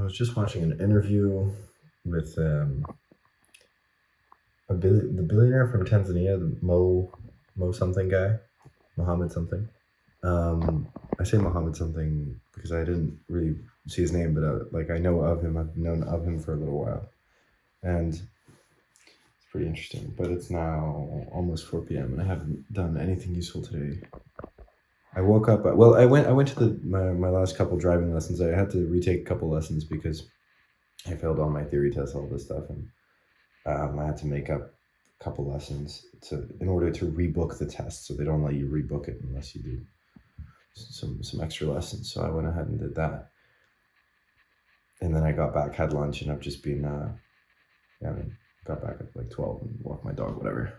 was just watching an interview with the billionaire from Tanzania, the Mo something guy, Mohammed something. I say Mohammed something because I didn't really see his name, but like I know of him. I've known of him for a little while, and it's pretty interesting. But it's now almost 4 p.m. and I haven't done anything useful today. I woke up. I went to my last couple driving lessons. I had to retake a couple lessons because I failed all my theory tests, all this stuff, and I had to make up a couple lessons in order to rebook the test. So they don't let you rebook it unless you do some extra lessons. So I went ahead and did that, and then I got back, had lunch, and I've just been got back at like 12 and walked my dog, whatever.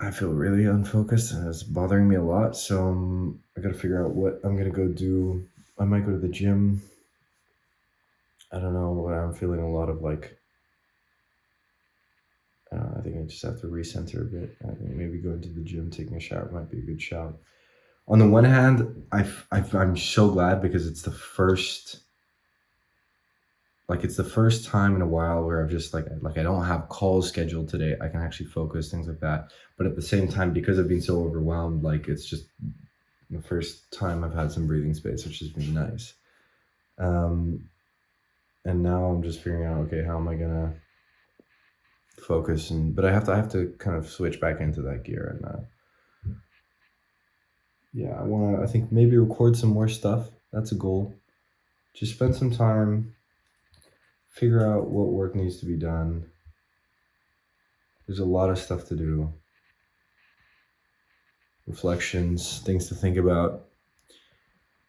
I feel really unfocused and it's bothering me a lot. So I got to figure out what I'm going to go do. I might go to the gym. I don't know. I'm feeling a lot of like, I think I just have to recenter a bit. I think maybe going to the gym, taking a shower might be a good shout. On the one hand, I'm so glad because it's the first time in a while where I've just like I don't have calls scheduled today. I can actually focus, things like that. But at the same time, because I've been so overwhelmed, like it's just the first time I've had some breathing space, which has been nice. And now I'm just figuring out, okay, how am I gonna focus? But I have to kind of switch back into that gear. And I think maybe record some more stuff. That's a goal. Just spend some time. Figure out what work needs to be done. There's a lot of stuff to do. Reflections, things to think about.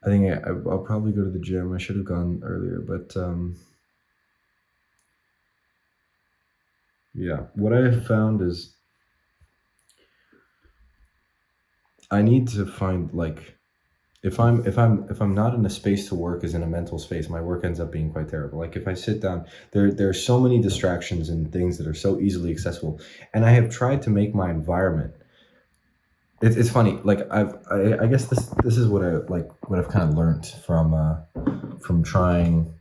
I think I'll probably go to the gym. I should have gone earlier, but what I have found is I need to find like if I'm not in a space to work as in a mental space, my work ends up being quite terrible. Like if I sit down, there are so many distractions and things that are so easily accessible, and I have tried to make my environment. It's funny. Like I guess this is what I've kind of learned from trying,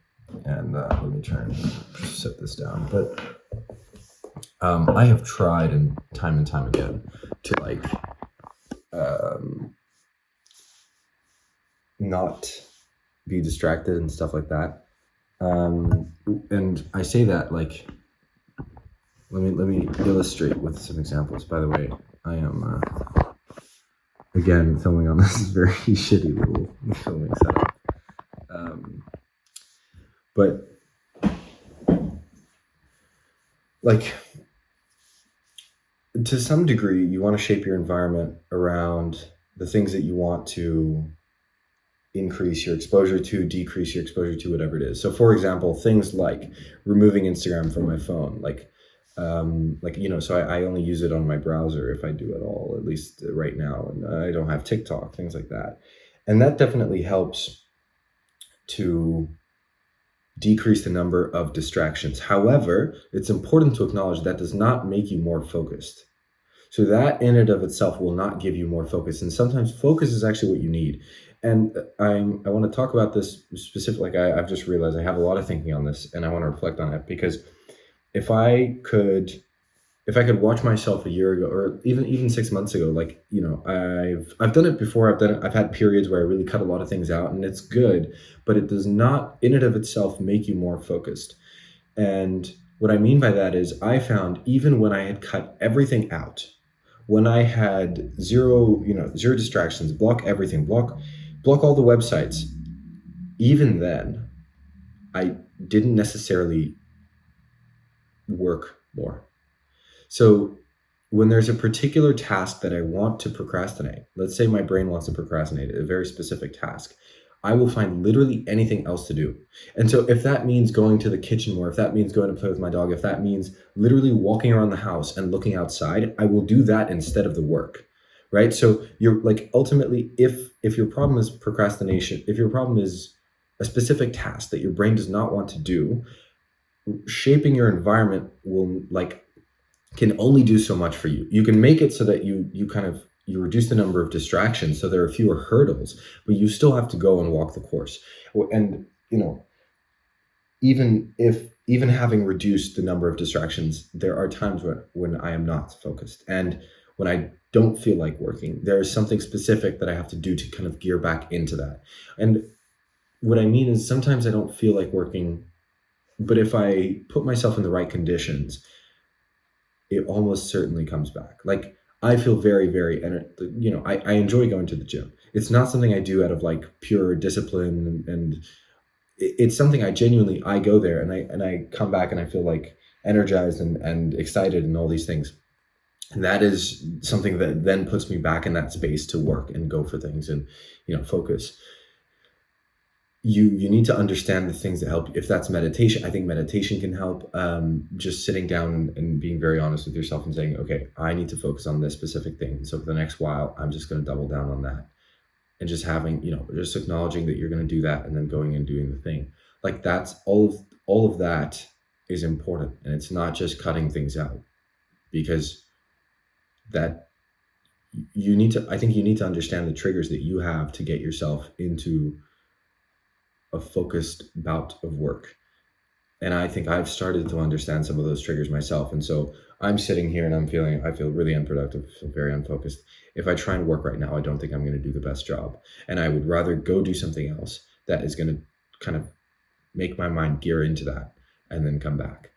and let me try and set this down. But I have tried and time again to like. Not be distracted and stuff like that. And I say that like, let me illustrate with some examples. By the way, I am again filming on this very shitty little filming setup. But like to some degree, you want to shape your environment around the things that you want to increase your exposure to, decrease your exposure to, whatever it is. So for example, things like removing Instagram from my phone, so I only use it on my browser if I do at all, at least right now. And I don't have TikTok, things like that. And that definitely helps to decrease the number of distractions. However, it's important to acknowledge that does not make you more focused. So that in and of itself will not give you more focus. And sometimes focus is actually what you need. And I want to talk about this specifically. I've just realized I have a lot of thinking on this, and I want to reflect on it because if I could watch myself a year ago, or even 6 months ago, like I've done it before. I've had periods where I really cut a lot of things out, and it's good, but it does not in and of itself make you more focused. And what I mean by that is I found even when I had cut everything out, when I had zero distractions, block everything, block all the websites, even then, I didn't necessarily work more. So when there's a particular task that I want to procrastinate, let's say my brain wants to procrastinate a very specific task, I will find literally anything else to do. And so if that means going to the kitchen more, if that means going to play with my dog, if that means literally walking around the house and looking outside, I will do that instead of the work. Right? So you're like, ultimately, if your problem is procrastination, if your problem is a specific task that your brain does not want to do, shaping your environment can only do so much for you. You can make it so that you kind of you reduce the number of distractions, so there are fewer hurdles, but you still have to go and walk the course. And even having reduced the number of distractions, there are times when I am not focused, and when I don't feel like working, there is something specific that I have to do to kind of gear back into that. And what I mean is, sometimes I don't feel like working, but if I put myself in the right conditions, it almost certainly comes back. Like, I feel very, very, I enjoy going to the gym. It's not something I do out of like pure discipline, and it's something I go there, and I come back and I feel like energized and excited and all these things. And that is something that then puts me back in that space to work and go for things and, focus. You need to understand the things that help. If that's meditation, I think meditation can help. Just sitting down and being very honest with yourself and saying, okay, I need to focus on this specific thing. So for the next while, I'm just going to double down on that. And just having, just acknowledging that you're going to do that, and then going and doing the thing. Like, that's all of that is important. And it's not just cutting things out, because that I think you need to understand the triggers that you have to get yourself into a focused bout of work. And I think I've started to understand some of those triggers myself. And so I'm sitting here and I feel really unproductive, very unfocused. If I try and work right now, I don't think I'm going to do the best job. And I would rather go do something else that is going to kind of make my mind gear into that, and then come back.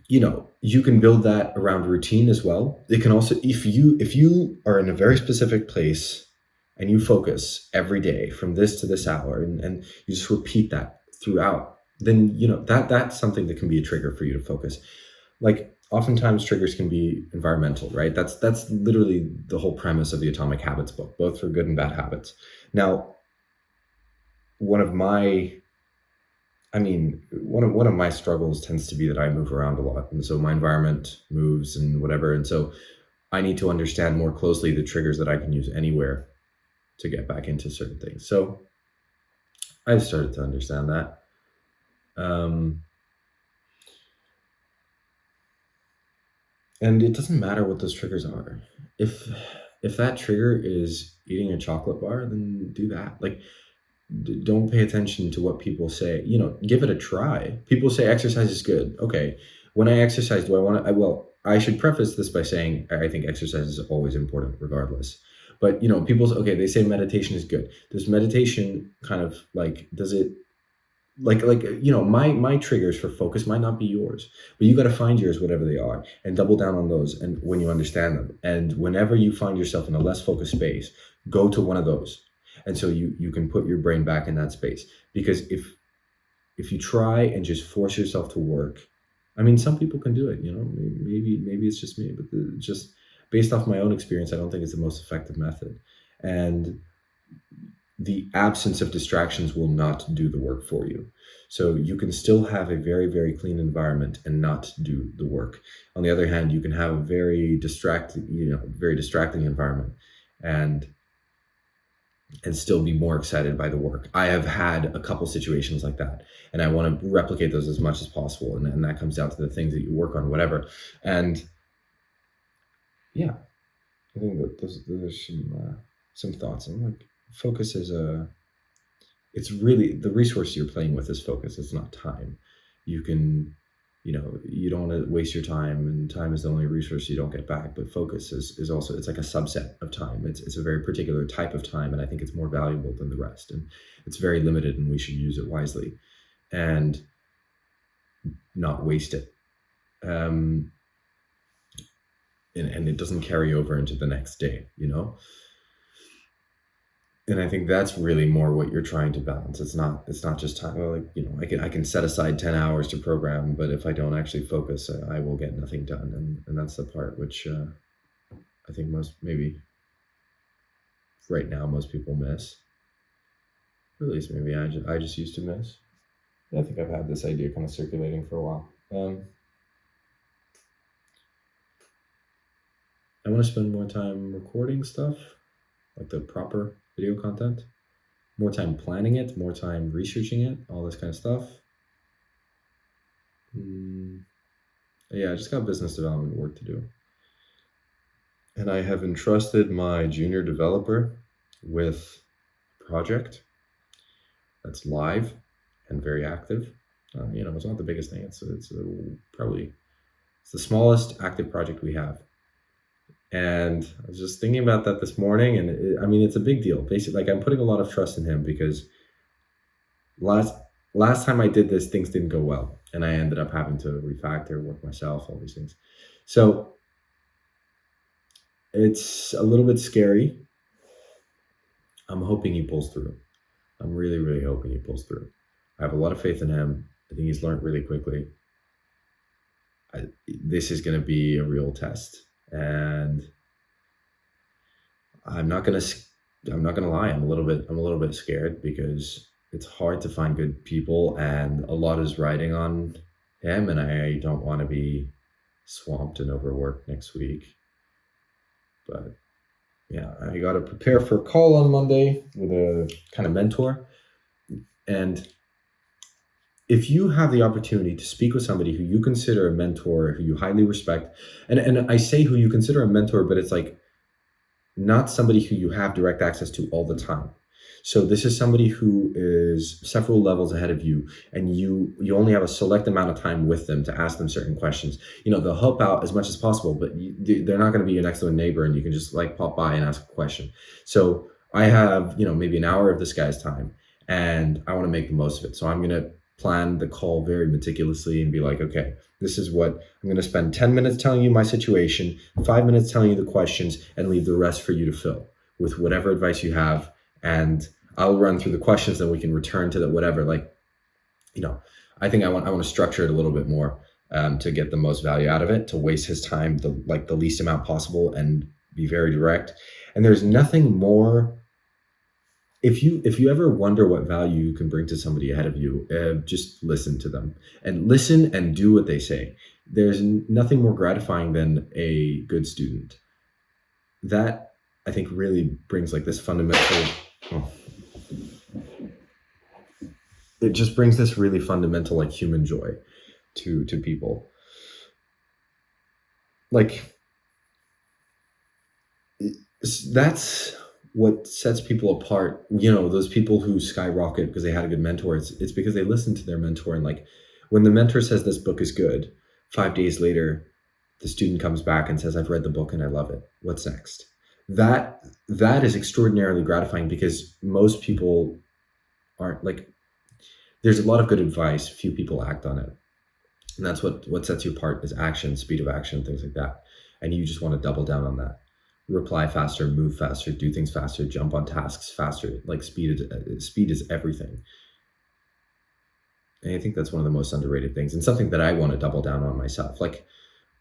You can build that around routine as well. It can also, if you are in a very specific place and you focus every day from this to this hour, and you just repeat that throughout, then that's something that can be a trigger for you to focus. Like, oftentimes triggers can be environmental, right? That's literally the whole premise of the Atomic Habits book, both for good and bad habits. Now, one of my struggles tends to be that I move around a lot, and so my environment moves and whatever, and so I need to understand more closely the triggers that I can use anywhere to get back into certain things. So I've started to understand that. And it doesn't matter what those triggers are. If that trigger is eating a chocolate bar, then do that. Like, don't pay attention to what people say. Give it a try. People say exercise is good. Okay, when I exercise, do I want to? Well, I should preface this by saying I think exercise is always important, regardless. But people say, okay, they say meditation is good. Does meditation kind of like, does it like my triggers for focus might not be yours, but you got to find yours, whatever they are, and double down on those. And when you understand them, and whenever you find yourself in a less focused space, go to one of those. And so you can put your brain back in that space. Because if you try and just force yourself to work, some people can do it, maybe it's just me, but just based off my own experience, I don't think it's the most effective method. And the absence of distractions will not do the work for you. So you can still have a very, very clean environment and not do the work. On the other hand, you can have a very distracting environment and still be more excited by the work. I have had a couple situations like that, and I want to replicate those as much as possible. And that comes down to the things that you work on, whatever. And yeah, I think that there's some thoughts. And like, focus is it's really the resource you're playing with is focus. It's not time. You can, you don't want to waste your time, and time is the only resource you don't get back. But focus is also, it's like a subset of time. It's a very particular type of time, and I think it's more valuable than the rest. And it's very limited, and we should use it wisely and not waste it. And it doesn't carry over into the next day, And I think that's really more what you're trying to balance. It's not just time. Well, like, I can set aside 10 hours to program, but if I don't actually focus, I will get nothing done. And that's the part which I think maybe right now most people miss. Or at least maybe I just used to miss. I think I've had this idea kind of circulating for a while. I want to spend more time recording stuff, like the proper video content, more time planning it, more time researching it, all this kind of stuff. Yeah, I just got business development work to do. And I have entrusted my junior developer with a project that's live and very active. It's not the biggest thing. It's probably it's the smallest active project we have. And I was just thinking about that this morning, and it's a big deal. Basically, like I'm putting a lot of trust in him because last last time I did this, things didn't go well, and I ended up having to refactor, work myself, all these things. So it's a little bit scary. I'm hoping he pulls through. I'm really, really hoping he pulls through. I have a lot of faith in him. I think he's learned really quickly. This is going to be a real test, and I'm not gonna I'm not gonna lie. I'm a little bit scared because it's hard to find good people, and a lot is riding on him, and I don't want to be swamped and overworked next week. But yeah, I got to prepare for a call on Monday with a kind of mentor, and if you have the opportunity to speak with somebody who you consider a mentor, who you highly respect, and I say who you consider a mentor, but it's like not somebody who you have direct access to all the time. So this is somebody who is several levels ahead of you, and you only have a select amount of time with them to ask them certain questions. They'll help out as much as possible, but they're not going to be your next door neighbor, and you can just like pop by and ask a question. So I have maybe an hour of this guy's time, and I want to make the most of it. So I'm going to plan the call very meticulously and be like, okay, this is what I'm going to spend 10 minutes telling you my situation, 5 minutes telling you the questions, and leave the rest for you to fill with whatever advice you have. And I'll run through the questions, then we can return to the whatever. I think I want to structure it a little bit more to get the most value out of it, to waste his time the least amount possible, and be very direct. And there's nothing more. If you ever wonder what value you can bring to somebody ahead of you, just listen to them and listen and do what they say. There's nothing more gratifying than a good student. That I think really brings like this fundamental. It just brings this really fundamental like human joy to people. Like that's what sets people apart. Those people who skyrocket because they had a good mentor. It's because they listened to their mentor, and like when the mentor says this book is good, 5 days later, the student comes back and says, I've read the book and I love it. What's next? That is extraordinarily gratifying because most people aren't like. There's a lot of good advice. Few people act on it, and that's what sets you apart is action, speed of action, things like that. And you just want to double down on that. Reply faster, move faster, do things faster, jump on tasks faster. Like speed is everything. And I think that's one of the most underrated things, and something that I want to double down on myself. Like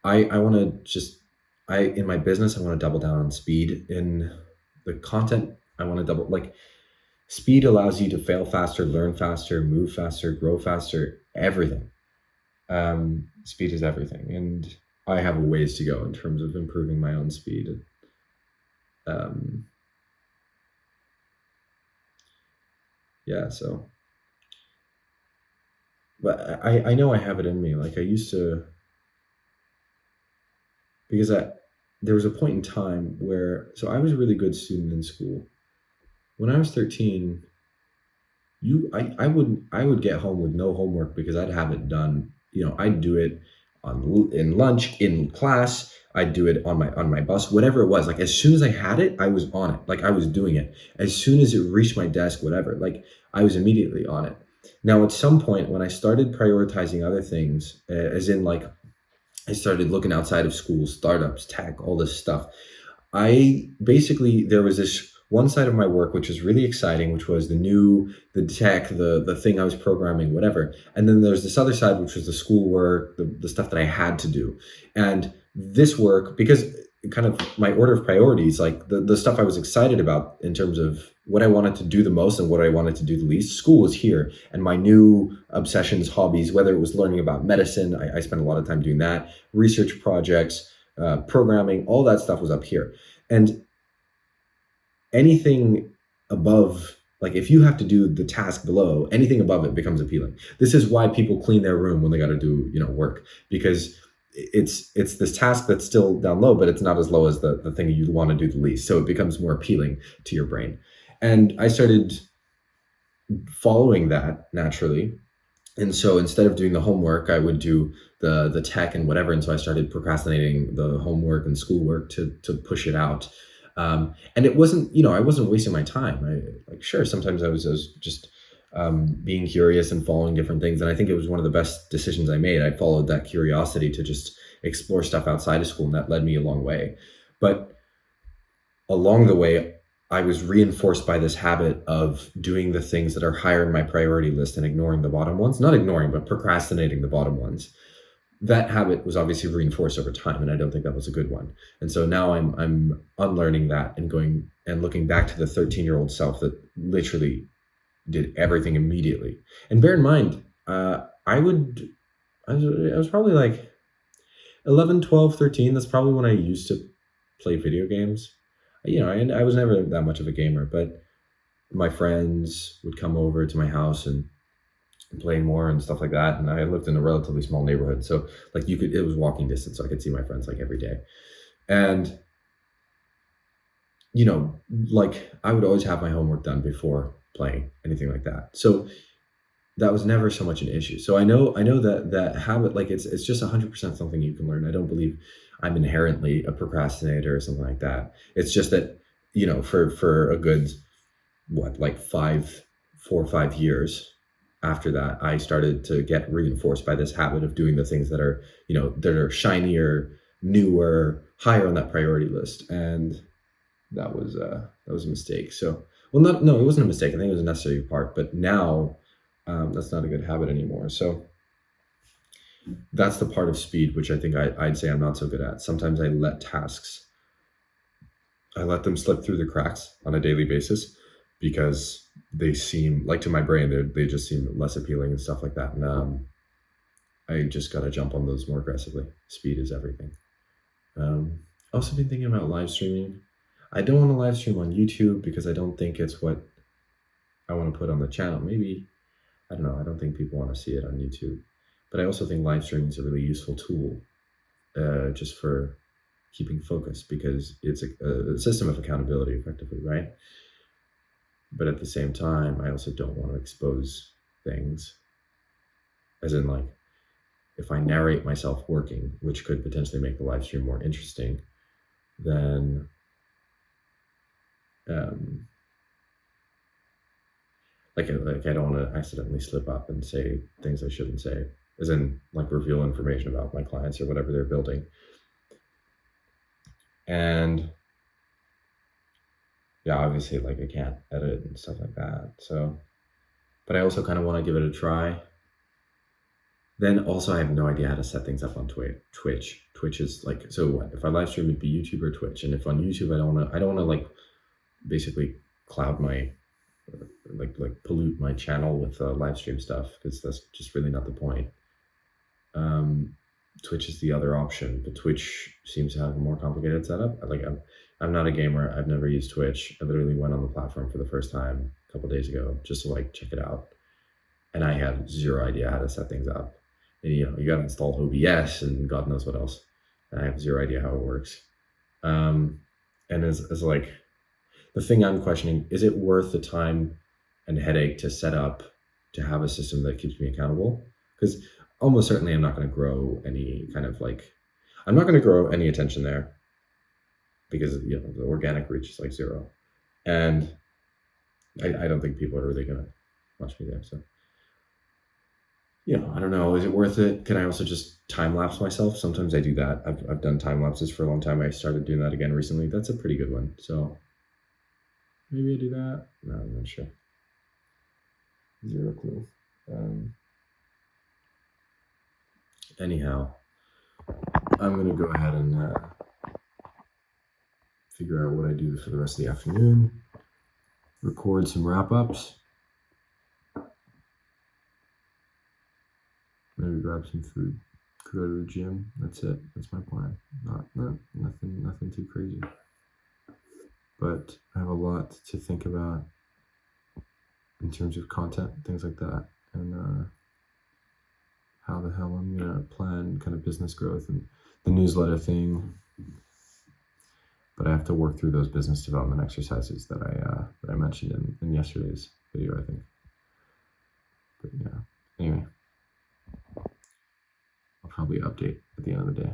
I want to in my business, I want to double down on speed. In the content, I want to speed allows you to fail faster, learn faster, move faster, grow faster, everything. Speed is everything. And I have a ways to go in terms of improving my own speed. So, but I know I have it in me. Like I used to, because there was a point in time where, so I was a really good student in school. When I was 13, I would get home with no homework because I'd have it done. I'd do it in lunch, in class. I'd do it on my bus, whatever it was. Like as soon as I had it, I was on it. Like I was doing it. As soon as it reached my desk, whatever, like I was immediately on it. Now, at some point when I started prioritizing other things, as in like I started looking outside of school, startups, tech, all this stuff. There was this one side of my work which was really exciting, which was the tech, the thing I was programming, whatever. And then there's this other side, which was the schoolwork, the stuff that I had to do. And this work, because kind of my order of priorities, like the stuff I was excited about in terms of what I wanted to do the most and what I wanted to do the least, school was here. And my new obsessions, hobbies, whether it was learning about medicine, I spent a lot of time doing that, research projects, programming, all that stuff was up here. And anything above, like if you have to do the task below, anything above it becomes appealing. This is why people clean their room when they got to do, work, because it's this task that's still down low, but it's not as low as the thing you want to do the least. So it becomes more appealing to your brain. And I started following that naturally. And so instead of doing the homework, I would do the tech and whatever. And so I started procrastinating the homework and schoolwork to push it out. And it wasn't, I wasn't wasting my time. Sure, sometimes I was just being curious and following different things. And I think it was one of the best decisions I made. I followed that curiosity to just explore stuff outside of school, and that led me a long way. But along the way, I was reinforced by this habit of doing the things that are higher in my priority list and ignoring the bottom ones. Not ignoring, but procrastinating the bottom ones. That habit was obviously reinforced over time, and I don't think that was a good one. And so now I'm unlearning that and going and looking back to the 13-year-old self that literally did everything immediately. And bear in mind, I was probably like 11, 12, 13. That's probably when I used to play video games. I was never that much of a gamer, but my friends would come over to my house and play more and stuff like that. And I lived in a relatively small neighborhood, so like it was walking distance, so I could see my friends like every day. And like I would always have my homework done before playing anything like that. So that was never so much an issue. So I know that habit, like it's just 100% something you can learn. I don't believe I'm inherently a procrastinator or something like that. It's just that, for a good, like 4 or 5 years after that, I started to get reinforced by this habit of doing the things that are shinier, newer, higher on that priority list. And that was a mistake. So, well, not no, it wasn't a mistake. I think it was a necessary part. But now, that's not a good habit anymore. So that's the part of speed which I think I'd say I'm not so good at. Sometimes I let them slip through the cracks on a daily basis because they seem like, to my brain, they just seem less appealing and stuff like that. And I just got to jump on those more aggressively. Speed is everything. Also been thinking about live streaming. I don't want to live stream on YouTube because I don't think it's what I want to put on the channel. Maybe, I don't know. I don't think people want to see it on YouTube. But I also think live streaming is a really useful tool just for keeping focus, because it's a system of accountability, effectively, right? But at the same time, I also don't want to expose things. As in, like, if I narrate myself working, which could potentially make the live stream more interesting, then like I don't want to accidentally slip up and say things I shouldn't say, as in like reveal information about my clients or whatever they're building. And yeah, obviously, like, I can't edit and stuff like that. So, but I also kind of want to give it a try. Then also, I have no idea how to set things up on Twitch. Twitch is like, so what? If I live stream, it'd be YouTube or Twitch. And if on YouTube, I don't want to like basically cloud my like pollute my channel with live stream stuff, because that's just really not the point. Twitch is the other option, but Twitch seems to have a more complicated setup. Like, I'm not a gamer. I've never used Twitch. I literally went on the platform for the first time a couple days ago just to like check it out, and I have zero idea how to set things up. And you got to install OBS and God knows what else. And I have zero idea how it works. And as like, the thing I'm questioning, is it worth the time and headache to set up to have a system that keeps me accountable? Because almost certainly I'm not going to grow any kind of like, I'm not going to grow any attention there, because the organic reach is like zero. And I don't think people are really going to watch me there. So, I don't know. Is it worth it? Can I also just time lapse myself? Sometimes I do that. I've done time lapses for a long time. I started doing that again recently. That's a pretty good one. So maybe I do that. No, I'm not sure. Zero clue. Anyhow, I'm going to go ahead and figure out what I do for the rest of the afternoon, record some wrap-ups, maybe grab some food, go to the gym. That's it. That's my plan. Nothing too crazy. But I have a lot to think about in terms of content, things like that, and how the hell I'm gonna plan kind of business growth and the newsletter thing. But I have to work through those business development exercises that I mentioned in yesterday's video, I think. But yeah, anyway, I'll probably update at the end of the day.